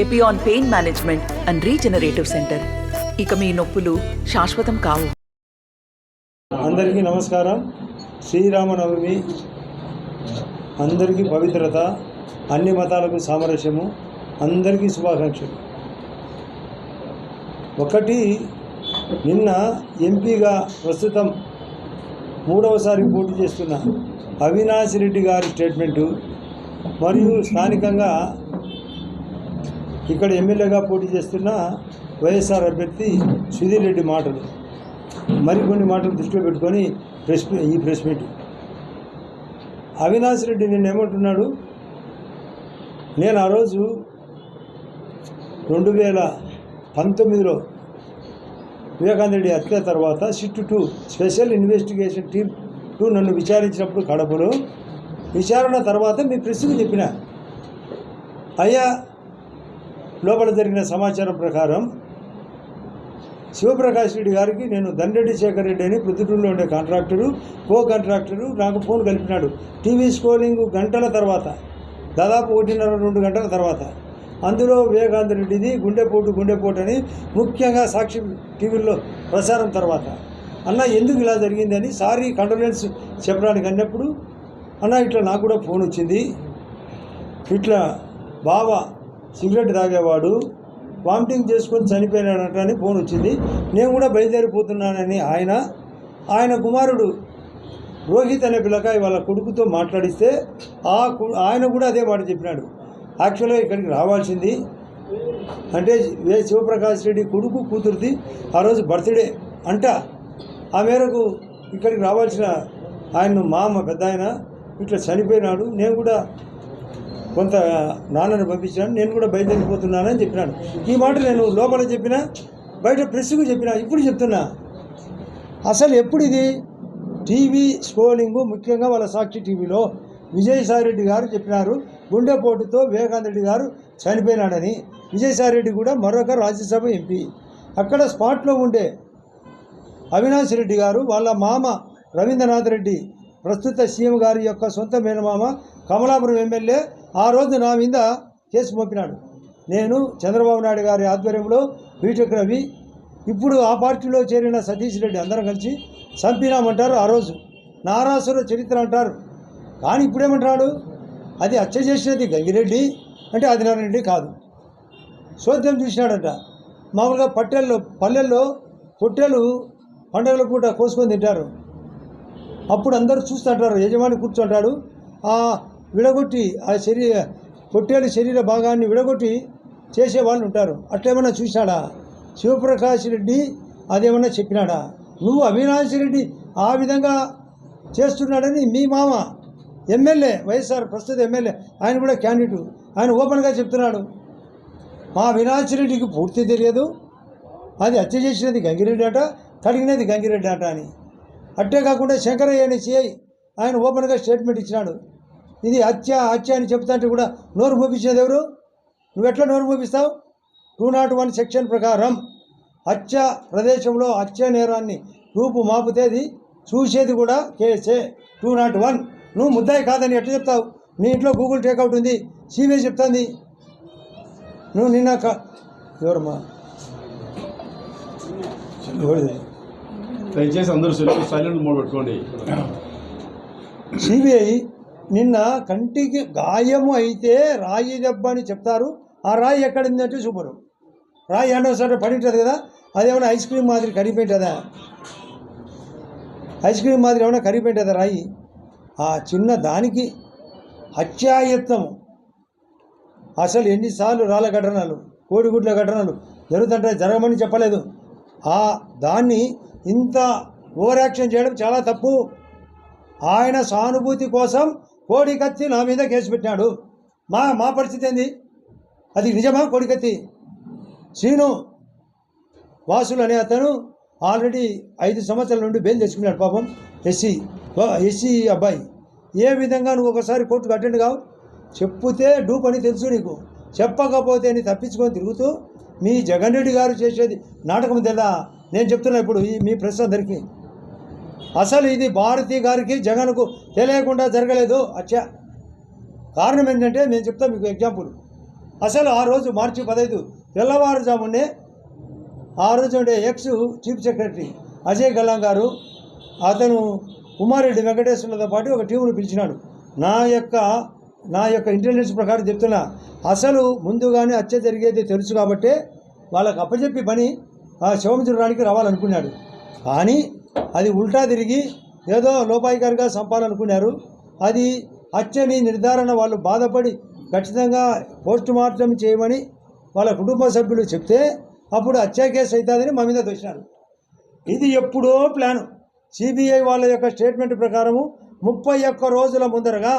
Epione pain management and regenerative centre. ఇక మీ నొప్పులు శాశ్వతం కావు. అందరికీ నమస్కారం. శ్రీరామనవమి అందరికీ పవిత్రత, అన్ని మతాలకు సామరస్యము, అందరికీ శుభాకాంక్షలు. ఒకటి, నిన్న ఎంపీగా ప్రస్తుతం 3వసారి పోటీ చేస్తున్న అవినాష్ రెడ్డి గారి స్టేట్మెంటు మరియు స్థానికంగా ఇక్కడ ఎమ్మెల్యేగా పోటీ చేస్తున్న వైఎస్ఆర్ అభ్యర్థి సుధీర్ రెడ్డి మాటలు, మరికొన్ని మాటలు దృష్టిలో పెట్టుకొని ఈ ప్రెస్ మీట్. అవినాష్ రెడ్డి నిన్న ఏమంటున్నాడు, నేను ఆ రోజు 2019లో వివేకానంద రెడ్డి హత్య తర్వాత సిట్ 2 స్పెషల్ ఇన్వెస్టిగేషన్ టీమ్ 2 నన్ను విచారించినప్పుడు కడపలో విచారణ తర్వాత మీ ప్రెస్కు చెప్పిన, అయ్యా లోపల జరిగిన సమాచారం ప్రకారం శివప్రకాష్ రెడ్డి గారికి నేను దండెడ్డి శేఖర్ రెడ్డి అని ప్రొద్దుటూరులో ఉండే కాంట్రాక్టరు, కాంట్రాక్టరు నాకు ఫోన్ కలిపినాడు. టీవీ స్క్రోలింగ్ గంటల తర్వాత, దాదాపు 1.5-2 గంటల తర్వాత, అందులో వివేకానంద రెడ్డిది గుండెపోటు అని ముఖ్యంగా సాక్షి టీవీలో ప్రసారం తర్వాత, అన్న ఎందుకు ఇలా జరిగిందని సారీ కండోలెన్స్ చెప్పడానికి అన్నప్పుడు, అన్న ఇట్లా నాకు కూడా ఫోన్ వచ్చింది, ఇట్లా బాబా సిగరెట్ తాగేవాడు వామిటింగ్ చేసుకొని చనిపోయినాడట అని ఫోన్ వచ్చింది, నేను కూడా బయలుదేరిపోతున్నానని ఆయన కుమారుడు రోహిత్ అనే పిల్లకాయ వాళ్ళ కొడుకుతో మాట్లాడిస్తే ఆయన కూడా అదే మాట చెప్పినాడు. యాక్చువల్గా ఇక్కడికి రావాల్సింది అంటే శివప్రకాష్ రెడ్డి కొడుకు కూతురుది ఆ రోజు బర్త్డే అంట, ఆ మేరకు ఇక్కడికి రావాల్సిన ఆయన మామ పెద్ద ఆయన ఇట్లా చనిపోయినాడు, నేను కూడా కొంత నాన్నను పంపించాను, నేను కూడా బయలుదేరిపోతున్నానని చెప్పినాను. ఈ మాట నేను లోపల చెప్పినా, బయట ప్రెస్కు చెప్పినా, ఇప్పుడు చెప్తున్నా. అసలు ఎప్పుడు ఇది టీవీ స్క్రోలింగు, ముఖ్యంగా వాళ్ళ సాక్షి టీవీలో విజయసాయిరెడ్డి గారు చెప్పినారు గుండెపోటుతో వివేకానంద రెడ్డి గారు చనిపోయినాడని. విజయసాయిరెడ్డి కూడా మరొక రాజ్యసభ ఎంపీ. అక్కడ స్పాట్లో ఉండే అవినాష్ రెడ్డి గారు వాళ్ళ మామ రవీంద్రనాథ్ రెడ్డి ప్రస్తుత సీఎం గారి యొక్క సొంత మేనమామ కమలాపురం ఎమ్మెల్యే ఆ రోజు నా మీద కేసు మోపినాడు. నేను చంద్రబాబు నాయుడు గారి ఆధ్వర్యంలో బీటెక్ రవి, ఇప్పుడు ఆ పార్టీలో చేరిన సతీష్ రెడ్డి అందరం కలిసి చంపినామంటారు. ఆ రోజు నారాసుర చరిత్ర అంటారు. కానీ ఇప్పుడేమంటాడు, అది హత్య చేసినది గంగిరెడ్డి అంటే ఆదినారాయణ రెడ్డి కాదు, సోద్యం చూసినాడంట. మామూలుగా పల్లెల్లో పొట్టెలు పండుగల పూట కోసుకొని తింటారు. అప్పుడు అందరూ చూస్తుంటారు, యజమాని కూర్చుంటాడు, విడగొట్టి ఆ పొట్టేలు శరీర భాగాన్ని విడగొట్టి చేసేవాళ్ళు ఉంటారు. అట్లేమన్నా చూసినాడా శివప్రకాష్ రెడ్డి? అదేమన్నా చెప్పినాడా? నువ్వు అవినాష్ రెడ్డి ఆ విధంగా చేస్తున్నాడని మీ మామ ఎమ్మెల్యే, వైఎస్ఆర్ ప్రస్తుత ఎమ్మెల్యే, ఆయన కూడా క్యాండిడేటు, ఆయన ఓపెన్గా చెప్తున్నాడు, మా అవినాష్ రెడ్డికి పూర్తి తెలియదు, అది హత్య చేసినది గంగిరెడ్డి అట, కడిగినది గంగిరెడ్డి అట అని. అట్టే కాకుండా శంకరయ్య అని సిఐ ఆయన ఓపెన్గా స్టేట్మెంట్ ఇచ్చినాడు. ఇది హత్య అని చెప్తాంటే కూడా నోరు మూపించేది ఎవరు? నువ్వెట్లా నోరు మూపిస్తావు? 201 సెక్షన్ ప్రకారం హత్య ప్రదేశంలో హత్య నేరాన్ని రూపు మాపుతేది చూసేది కూడా కేసే 201. నువ్వు ముద్దాయి కాదని ఎట్లా చెప్తావు? నీ ఇంట్లో గూగుల్ టేక్అవుట్ ఉంది, సిబిఐ చెప్తుంది. నువ్వు నిన్న ఎవరమ్మా దయచేసి అందరూ సైలెంట్ మోడ్ పెట్టుకోండి. సిబిఐ నిన్న కంటికి గాయము అయితే రాయి దెబ్బ అని చెప్తారు. ఆ రాయి ఎక్కడిందంటే చూపరు. రాయి ఎండోసారి పడి ఉంటుంది కదా, అదేమన్నా ఐస్ క్రీమ్ మాదిరి కరిగిపోయింటుందా? ఐస్ క్రీమ్ మాదిరి ఏమైనా కరిగిపోయింటుందా రాయి? ఆ చిన్న దానికి హత్యాయత్నము. అసలు ఎన్నిసార్లు రాళ్ళ ఘటనలు, కోడిగుడ్ల ఘటనలు జరుగుతుంటాయి, జరగమని చెప్పలేదు. దాన్ని ఇంత ఓవర్ యాక్షన్ చేయడం చాలా తప్పు. ఆయన సానుభూతి కోసం కోడికత్తి నా మీద కేసు పెట్టినాడు. మా పరిస్థితి ఏంది? అది నిజమా? కోడికత్తి శ్రీను వాసులు అనే అతను ఆల్రెడీ 5 సంవత్సరాల నుండి బెయిల్ తెచ్చుకున్నాడు. పాపం ఎస్సీ అబ్బాయి. ఏ విధంగా నువ్వు ఒకసారి కోర్టుకు అటెండ్ కావు? చెప్తే డూప్ అని తెలుసు నీకు, చెప్పకపోతే నీ తప్పించుకొని తిరుగుతూ మీ జగన్ రెడ్డి గారు చేసేది నాటకం తెలా? నేను చెప్తున్నా ఇప్పుడు మీ ప్రెస్ అందరికీ, అసలు ఇది భారతి గారికి జగన్కు తెలియకుండా జరగలేదు. కారణం ఏంటంటే నేను చెప్తాను మీకు ఎగ్జాంపుల్. అసలు ఆ రోజు మార్చి 15 తెల్లవారుజామునే ఆ రోజు ఉండే ఎక్స్ చీఫ్ సెక్రటరీ అజయ్ గల్లాం గారు అతను ఉమారెడ్డి వెంకటేశ్వర్లతో పాటు ఒక టీమును పిలిచినాడు. నా యొక్క ఇంటెలిజెన్స్ ప్రకారం చెప్తున్నా, అసలు ముందుగానే హత్య జరిగేది తెలుసు కాబట్టే వాళ్ళకి అప్పచెప్పి పని ఆ శివమంజురానికి రావాలనుకున్నాడు. కానీ అది ఉల్టా తిరిగి ఏదో లోపాయికారిగా చంపాలనుకున్నారు. అది హత్యని నిర్ధారణ వాళ్ళు బాధపడి ఖచ్చితంగా పోస్ట్ మార్టం చేయమని వాళ్ళ కుటుంబ సభ్యులు చెప్తే అప్పుడు హత్య కేసు అవుతుందని మా మీద దోషినారు. ఇది ఎప్పుడో ప్లాను. సిబిఐ వాళ్ళ యొక్క స్టేట్మెంట్ ప్రకారము 31 రోజుల ముందరగా,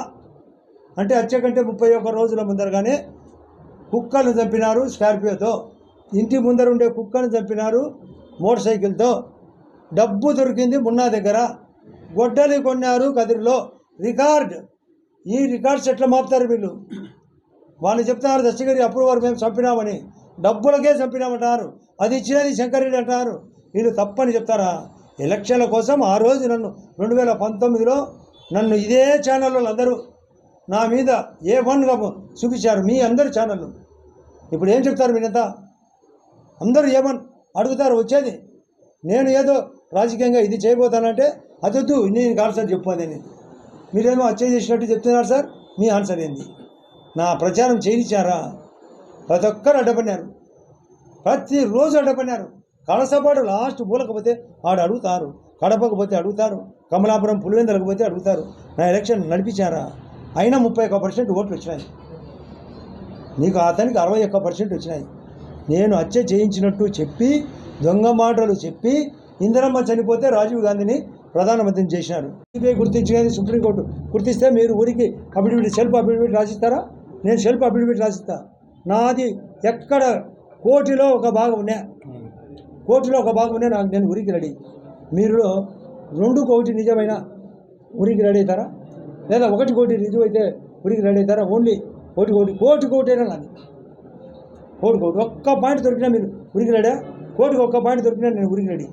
అంటే హత్య కంటే 31 రోజుల ముందరగానే కుక్కను చంపినారు స్కార్పియోతో. ఇంటి ముందర ఉండే కుక్కను చంపినారు మోటార్ సైకిల్తో. డబ్బు దొరికింది మున్నా దగ్గర. గొడ్డలి కొన్నారు కదిరిలో. రికార్డ్. ఈ రికార్డ్స్ ఎట్లా మాపుతారు వీళ్ళు? వాళ్ళు చెప్తున్నారు దశగిరి అప్పుడు వారు మేము చంపినామని, డబ్బులకే చంపినామంటారు. అది ఇచ్చినది శంకరెడ్డి అంటారు. వీళ్ళు తప్పని చెప్తారా? ఎలక్షన్ల కోసం ఆ రోజు నన్ను 2019లో నన్ను ఇదే ఛానల్లో అందరూ నా మీద A1గా చూపించారు, మీ అందరు ఛానళ్ళు. ఇప్పుడు ఏం చెప్తారు మీరంతా? అందరూ A1 అడుగుతారు వచ్చేది. నేను ఏదో రాజకీయంగా ఇది చేయబోతానంటే అదొద్దు, నేను ఆన్సర్ చెప్పాలని మీరేమో హత్య చేసినట్టు చెప్తున్నారు సార్. మీ ఆన్సర్ ఏంది? నా ప్రచారం చేయించారా? ప్రతి ఒక్కరు అడ్డపడినారు, ప్రతిరోజు అడ్డపడినారు. కడసపాటు లాస్ట్ మూలకపోతే ఆడు అడుగుతారు, కడపకు పోతే అడుగుతారు, కమలాపురం పులివెందులకు పోతే అడుగుతారు. నా ఎలక్షన్ నడిపించారా? అయినా 31% ఓట్లు వచ్చినాయి. నీకు అతనికి 61% వచ్చినాయి. నేను హత్య చేయించినట్టు చెప్పి, దొంగ మాటలు చెప్పి, ఇందిరమ్మ చనిపోతే రాజీవ్ గాంధీని ప్రధానమంత్రిని చేసినారు. సిబిఐ గుర్తించినది సుప్రీంకోర్టు గుర్తిస్తే మీరు ఊరికి అఫిడవిట్, సెల్ఫ్ అఫిడవిట్ రాసిస్తారా? నేను సెల్ఫ్ అఫిడవిట్ రాసిస్తా. నాది ఎక్కడ కోటిలో ఒక భాగం ఉన్నాయి, కోటిలో ఒక భాగం ఉన్నాయి. నాకు నేను ఊరికి రెడీ. మీరు 2 కోటి నిజమైనా ఊరికి రెడీ అవుతారా? లేదా 1 కోటి నిజం అయితే ఊరికి రెడీ అవుతారా? ఓన్లీ కోటి అయినా నాది. కోటి ఒక్క పాయింట్ దొరికినా మీరు ఊరికి రెడీ. కోటికి ఒక్క పాయింట్ దొరికినా నేను ఊరికి రెడీ.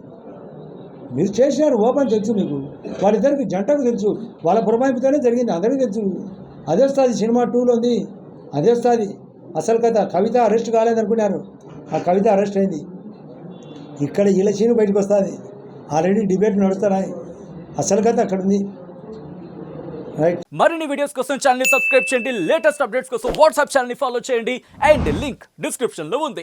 మీరు చేసినారు ఓపెన్ తెలుసు మీకు. వాళ్ళిద్దరికి జంటకు తెలుసు. వాళ్ళ పురమాయింపుతోనే జరిగింది, అందరికీ తెలుసు. అదే వస్తుంది సినిమా 2లో ఉంది, అదే వస్తుంది అసలు కథ. కవిత అరెస్ట్ కాలేదనుకున్నారు, ఆ కవిత అరెస్ట్ అయింది. ఇక్కడ ఇలా సీను బయటకు వస్తుంది. ఆల్రెడీ డిబేట్ నడుస్తున్నాయి. అసలు కథ అక్కడ ఉంది. రైట్. మరిన్ని వీడియోస్ కోసం ఛానల్ ని సబ్స్క్రైబ్ చేయండి. లేటెస్ట్ అప్డేట్స్ కోసం వాట్సాప్ ఛానల్ ని ఫాలో చేయండి. అండ్ లింక్ డిస్క్రిప్షన్ లో ఉంది.